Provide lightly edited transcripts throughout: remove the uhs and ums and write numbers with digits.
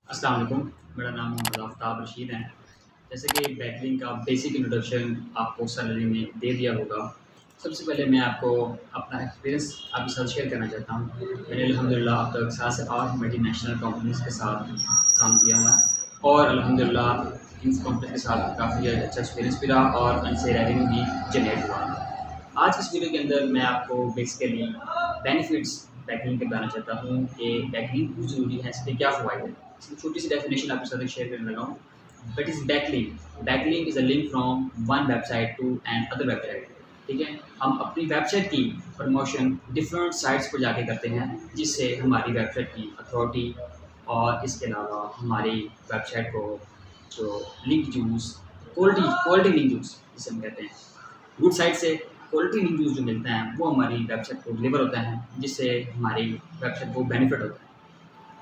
अस्सलाम वालेकुम, मेरा नाम मोहम्मद आफ्ताब रशीद है। जैसे कि बैकलिंक का बेसिक इंट्रोडक्शन आपको सैलरी में दे दिया होगा। सबसे पहले मैं आपको अपना एक्सपीरियंस आपके साथ शेयर करना चाहता हूँ। मैंने अल्हम्दुलिल्लाह अब तक 7 से 8 मल्टीनेशनल कंपनीज़ के साथ काम किया हुआ है और अल्हम्दुलिल्लाह इन कंपनी के साथ काफ़ी अच्छा एक्सपीरियंस भी रहा और उनसे रेवेन्यू भी जनरेट हुआ। आज की इस वीडियो के अंदर मैं आपको बेसिकली बेनिफिट्स बैकलिंक के बताना चाहता हूँ कि बैकलिंक क्यों ज़रूरी है, इसके क्या फ़ायदे हैं। इसकी छोटी सी डेफिनेशन आपके साथ शेयर करने लगा हूँ। What is backlink? Backlink is a link from one website to and other website. ठीक है, हम अपनी वेबसाइट की प्रमोशन डिफरेंट साइट्स पर जाके करते हैं, जिससे हमारी वेबसाइट की अथॉरिटी और इसके अलावा हमारी वेबसाइट को जो link use quality link use जिसे हम कहते हैं, गुड साइट से क्वालिटी लिंक यूज़ जो मिलते हैं वो हमारी वेबसाइट को डिलीवर होता है, जिससे हमारी वेबसाइट को बेनिफिट होता है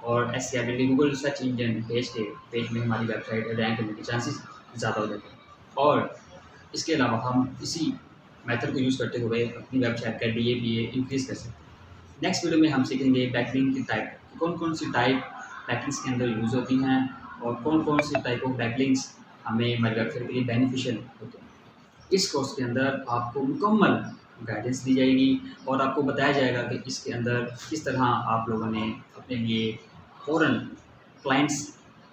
और SEO Google search engine page में हमारी वेबसाइट रैंक होने के चांसेस ज़्यादा हो जाते हैं। और इसके अलावा हम इसी मेथड को यूज़ करते हुए अपनी वेबसाइट का डीएपीए इंक्रीज़ कर सकते हैं। नेक्स्ट वीडियो में हम सीखेंगे बैकलिंक की टाइप, कौन कौन सी टाइप बैकलिंक्स के अंदर यूज़ होती हैं और कौन कौन सी टाइप ऑफ बैकलिंक्स हमें हमारी वेबसाइट के लिए बेनिफिशियल होते हैं। इस कोर्स के अंदर आपको मुकम्मल गाइडेंस दी जाएगी और आपको बताया जाएगा कि इसके अंदर किस तरह आप लोगों ने अपने लिए फ़ौरन क्लाइंट्स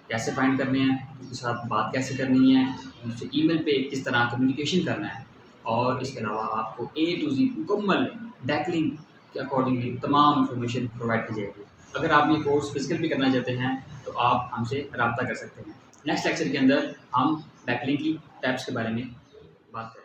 कैसे फाइंड करने हैं, उनके साथ बात कैसे करनी है, उनसे ईमेल पे किस तरह कम्युनिकेशन करना है और इसके अलावा आपको ए टू जी मुकम्मल बैकलिंक के अकॉर्डिंगली तमाम इंफॉर्मेशन प्रोवाइड की जाएगी। अगर आप ये कोर्स फिजिकल भी करना चाहते हैं तो आप हमसे रब्ता कर सकते हैं। नेक्स्ट लेक्चर के अंदर हम बैकलिंक की टाइप्स के बारे में बात करें।